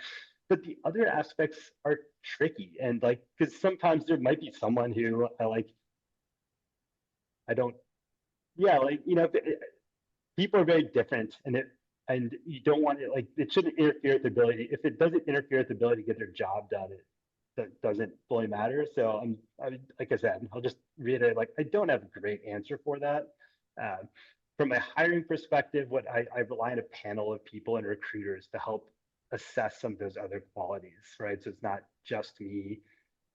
But the other aspects are tricky, and like, because sometimes there might be someone who I don't, yeah, like, people are very different, and you don't want it, like, it shouldn't interfere with the ability. If it doesn't interfere with the ability to get their job done, that doesn't fully matter. So like I said, I'll just reiterate, like, I don't have a great answer for that. From a hiring perspective, I rely on a panel of people and recruiters to help assess some of those other qualities, right? So it's not just me.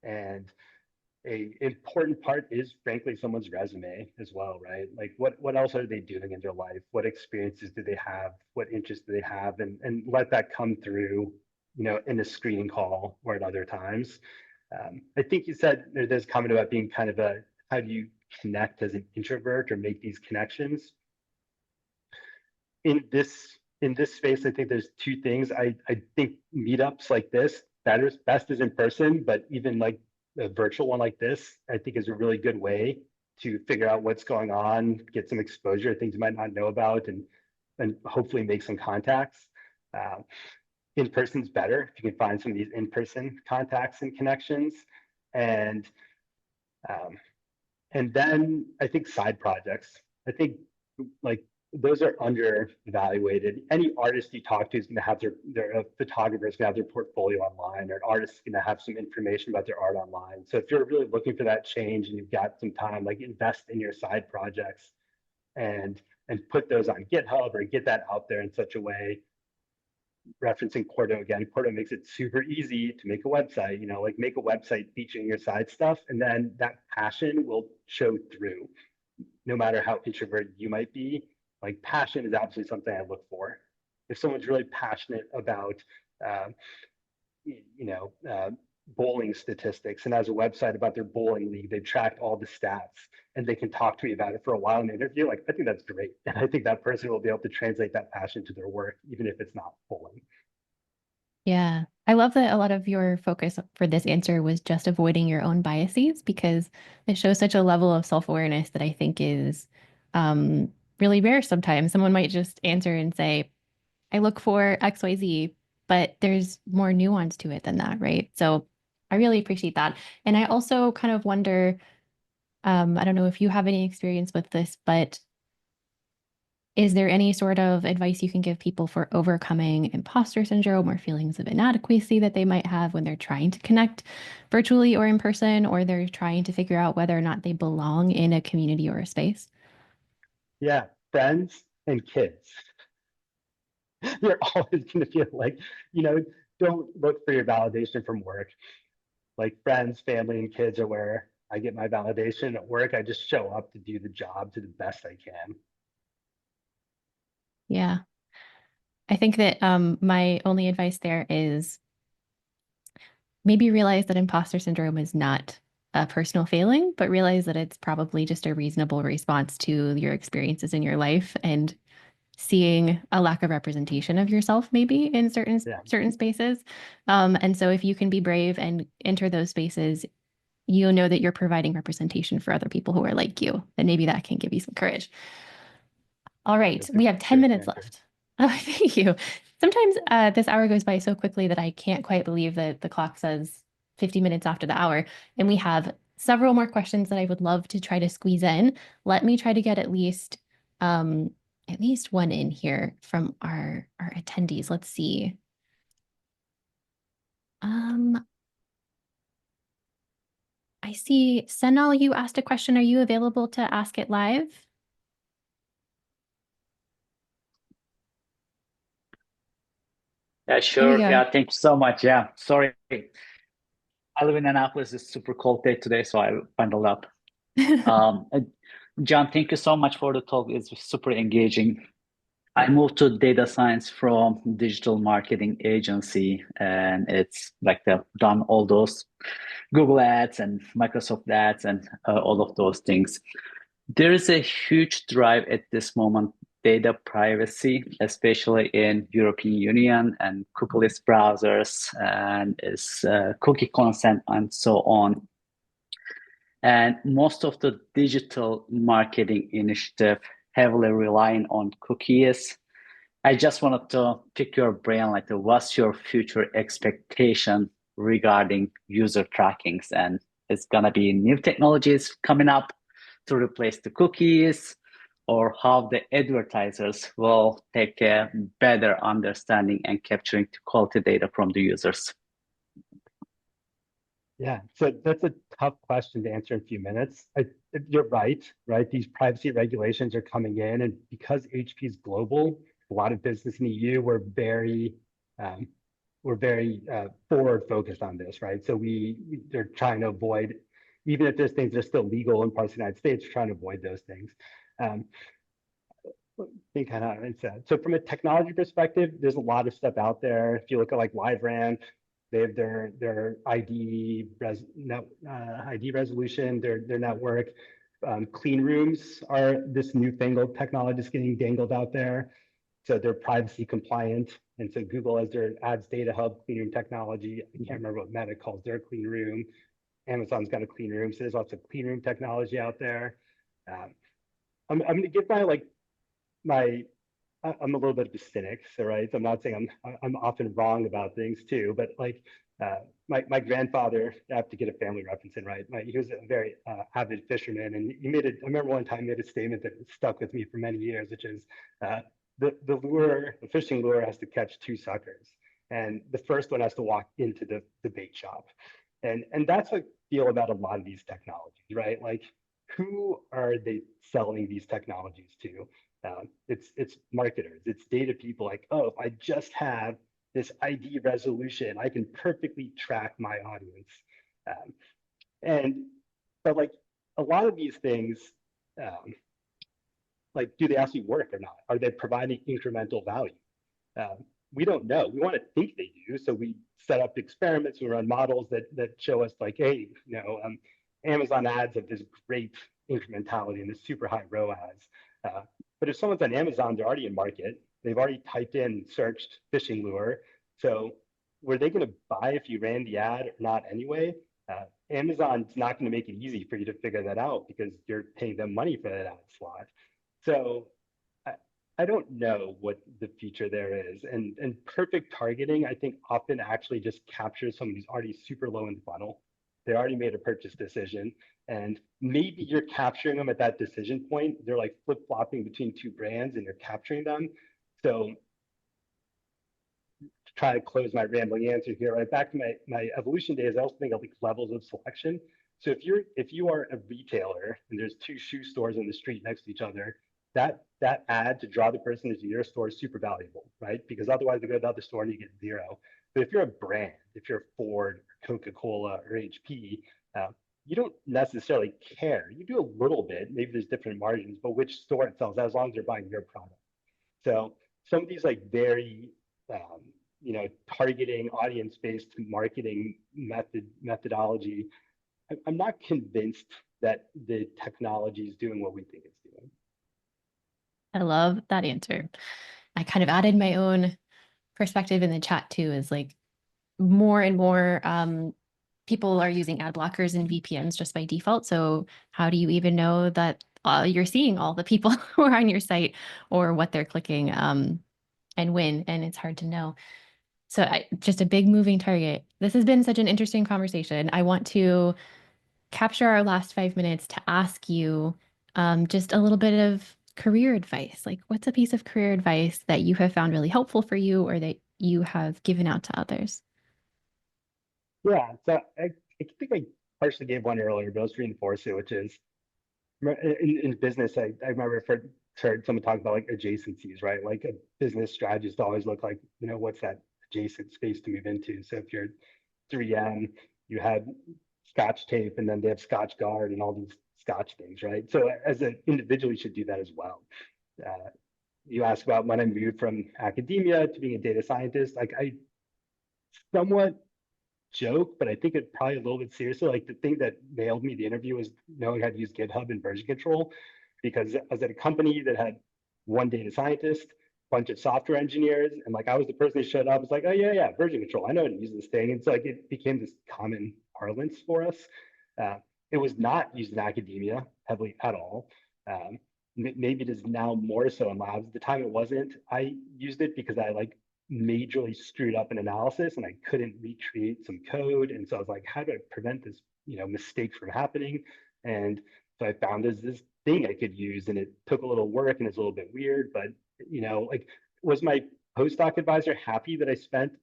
And a important part is frankly someone's resume as well, right? Like what else are they doing in their life? What experiences do they have? What interests do they have? And let that come through, in a screening call or at other times. I think you said there's a comment about being kind of how do you connect as an introvert or make these connections? In this space, I think there's two things. I think meetups like this, best is in person, but even like a virtual one like this, I think is a really good way to figure out what's going on, get some exposure, things you might not know about, and hopefully make some contacts. In person's better if you can find some of these in-person contacts and connections. And and then I think side projects. I think like those are undervaluated. Any artist you talk to is going to have their photographer is going to have their portfolio online, or an artist is going to have some information about their art online. So if you're really looking for that change and you've got some time, like invest in your side projects and put those on GitHub or get that out there in such a way. Referencing Quarto again, Quarto makes it super easy to make a website, like make a website featuring your side stuff, and then that passion will show through no matter how introverted you might be. Like passion is absolutely something I look for. If someone's really passionate about, uh, bowling statistics and has a website about their bowling league, they've tracked all the stats and they can talk to me about it for a while in an interview, like I think that's great. And I think that person will be able to translate that passion to their work, even if it's not bowling. Yeah. I love that a lot of your focus for this answer was just avoiding your own biases because it shows such a level of self-awareness that I think is um, really rare sometimes. Someone might just answer and say, I look for XYZ, but there's more nuance to it than that, right? So I really appreciate that. And I also kind of wonder, I don't know if you have any experience with this, but is there any sort of advice you can give people for overcoming imposter syndrome or feelings of inadequacy that they might have when they're trying to connect virtually or in person, or they're trying to figure out whether or not they belong in a community or a space? Yeah, friends and kids. You're always going to feel like, don't look for your validation from work. Like friends, family, and kids are where I get my validation. At work, I just show up to do the job to the best I can. Yeah. I think that my only advice there is maybe realize that imposter syndrome is not a personal failing, but realize that it's probably just a reasonable response to your experiences in your life and seeing a lack of representation of yourself maybe in Yeah, certain spaces. And so if you can be brave and enter those spaces, you'll know that you're providing representation for other people who are like you, and maybe that can give you some courage. All right, that's a we have 10 great minutes answer. left. Oh, thank you. Sometimes this hour goes by so quickly that I can't quite believe that the clock says 50 minutes after the hour. And we have several more questions that I would love to try to squeeze in. Let me try to get at least one in here from our attendees. Let's see. Um, I see Senal, you asked a question. Are you available to ask it live? Yeah, There we sure. go. Yeah, thank you so much. Yeah, sorry. I live in Annapolis. It's super cold day today, so I bundled up. And John, thank you so much for the talk. It's super engaging. I moved to data science from digital marketing agency, and it's like they've done all those Google ads and Microsoft ads and all of those things. There is a huge drive at this moment. data privacy, especially in European Union and cookieless browsers and is cookie consent and so on. And most of the digital marketing initiative heavily relying on cookies. I just wanted to pick your brain, like what's your future expectation regarding user trackings? And it's gonna be new technologies coming up to replace the cookies, or how the advertisers will take a better understanding and capturing the quality data from the users. Yeah, so that's a tough question to answer in a few minutes. You're right? These privacy regulations are coming in, and because HP is global, a lot of business in the EU um, we're very forward focused on this, right? So they're trying to avoid, even if there's things that are still legal in parts of the United States, trying to avoid those things. Think kind of so from a technology perspective, there's a lot of stuff out there. If you look at like LiveRamp, they have their ID resolution, their network. Clean rooms are this newfangled technology that's getting dangled out there. So they're privacy compliant. And so Google has their ads data hub clean room technology. I can't remember what Meta calls their clean room. Amazon's got a clean room. So there's lots of clean room technology out there. I'm going to give I'm a little bit of a cynic, so right. So I'm not saying I'm often wrong about things too, but like my grandfather, I have to get a family reference in, right? He was a very avid fisherman, and I remember one time he made a statement that stuck with me for many years, which is the fishing lure has to catch two suckers, and the first one has to walk into the bait shop, and that's what I feel about a lot of these technologies, right? Like, who are they selling these technologies to? It's marketers, it's data people like, oh, if I just have this ID resolution, I can perfectly track my audience. But like a lot of these things, like, do they actually work or not? Are they providing incremental value? We don't know. We want to think they do. So we set up experiments, we run models that show us like, hey, Amazon ads have this great incrementality and this super high ROAS. But if someone's on Amazon, they're already in market. They've already typed in, searched fishing lure. So were they going to buy if you ran the ad or not anyway? Amazon's not going to make it easy for you to figure that out because you're paying them money for that ad slot. So I don't know what the future there is. And perfect targeting, I think, often actually just captures someone who's already super low in the funnel. They already made a purchase decision. And maybe you're capturing them at that decision point. They're like flip-flopping between two brands and you're capturing them. So to try to close my rambling answer here, right back to my evolution days, I also think of like levels of selection. So if you are a retailer and there's two shoe stores on the street next to each other, that ad to draw the person into your store is super valuable, right? Because otherwise they go to the other store and you get zero. But if you're a brand, if you're Ford, Coca-Cola, or HP, you don't necessarily care. You do a little bit, maybe there's different margins, but which store it sells, as long as they're buying your product. So some of these like very, targeting audience-based marketing methodology, I'm not convinced that the technology is doing what we think it's doing. I love that answer. I kind of added my own perspective in the chat too, is like more and more people are using ad blockers and VPNs just by default. So how do you even know that you're seeing all the people who are on your site or what they're clicking and when? And it's hard to know. So just a big moving target. This has been such an interesting conversation. I want to capture our last 5 minutes to ask you just a little bit of career advice. Like, what's a piece of career advice that you have found really helpful for you or that you have given out to others? Yeah, so I think I partially gave one earlier, but let's reinforce it, which is in business, I remember heard someone talk about like adjacencies, right? Like a business strategist always look like, what's that adjacent space to move into? So if you're 3M, you had Scotch tape and then they have Scotch Guard and all these Scotch things, right? So as an individual, you should do that as well. You ask about when I moved from academia to being a data scientist, like I somewhat joke, but I think it probably a little bit seriously. Like the thing that nailed me the interview was knowing how to use GitHub and version control, because I was at a company that had one data scientist, bunch of software engineers, and like I was the person that showed up. It's like, oh yeah, version control. I know how to use this thing. And so like it became this common parlance for us. It was not used in academia heavily at all. Maybe it is now more so in labs. At the time it wasn't. I used it because I like majorly screwed up an analysis and I couldn't recreate some code. And so I was like, how do I prevent this, mistake from happening? And so I found this thing I could use, and it took a little work and it's a little bit weird, but like, was my postdoc advisor happy that I spent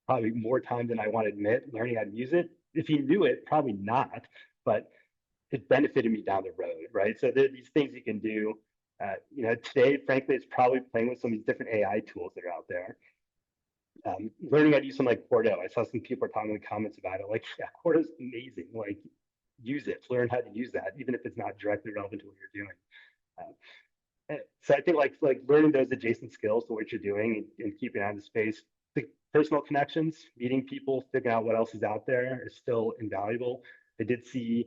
probably more time than I want to admit learning how to use it? If he knew it, probably not, but it benefited me down the road, right? So there are these things you can do. Today, frankly, it's probably playing with some of these different AI tools that are out there. Learning how to use something like Cordo. I saw some people are talking in the comments about it. Like, yeah, Cordo's amazing. Like, use it. Learn how to use that, even if it's not directly relevant to what you're doing. So I think like learning those adjacent skills to what you're doing and keeping out of the space. The personal connections, meeting people, figuring out what else is out there is still invaluable. I did see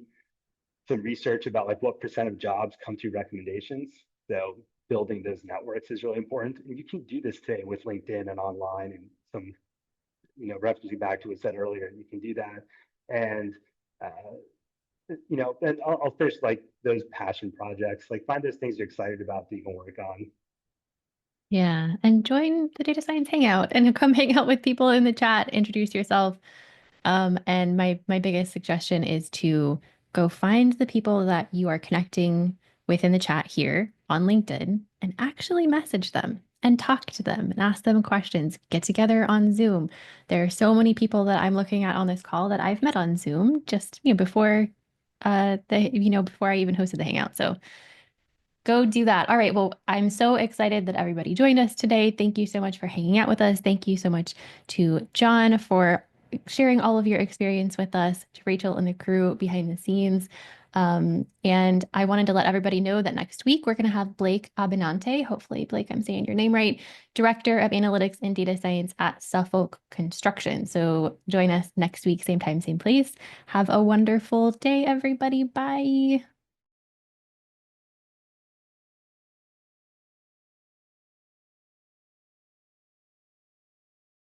some research about like what % of jobs come through recommendations. So building those networks is really important. And you can do this today with LinkedIn and online and some, referencing back to what I said earlier, you can do that. And, and I'll finish like those passion projects, like find those things you're excited about that you can work on. Yeah, and join the data science hangout and come hang out with people in the chat, introduce yourself. And my biggest suggestion is to go find the people that you are connecting with in the chat here on LinkedIn and actually message them and talk to them and ask them questions. Get together on Zoom. There are so many people that I'm looking at on this call that I've met on Zoom just before before I even hosted the hangout. So go do that. All right. Well, I'm so excited that everybody joined us today. Thank you so much for hanging out with us. Thank you so much to John for sharing all of your experience with us, to Rachel and the crew behind the scenes. And I wanted to let everybody know that next week we're going to have Blake Abinante, hopefully, Blake, I'm saying your name right, Director of Analytics and Data Science at Suffolk Construction. So join us next week, same time, same place. Have a wonderful day, everybody. Bye.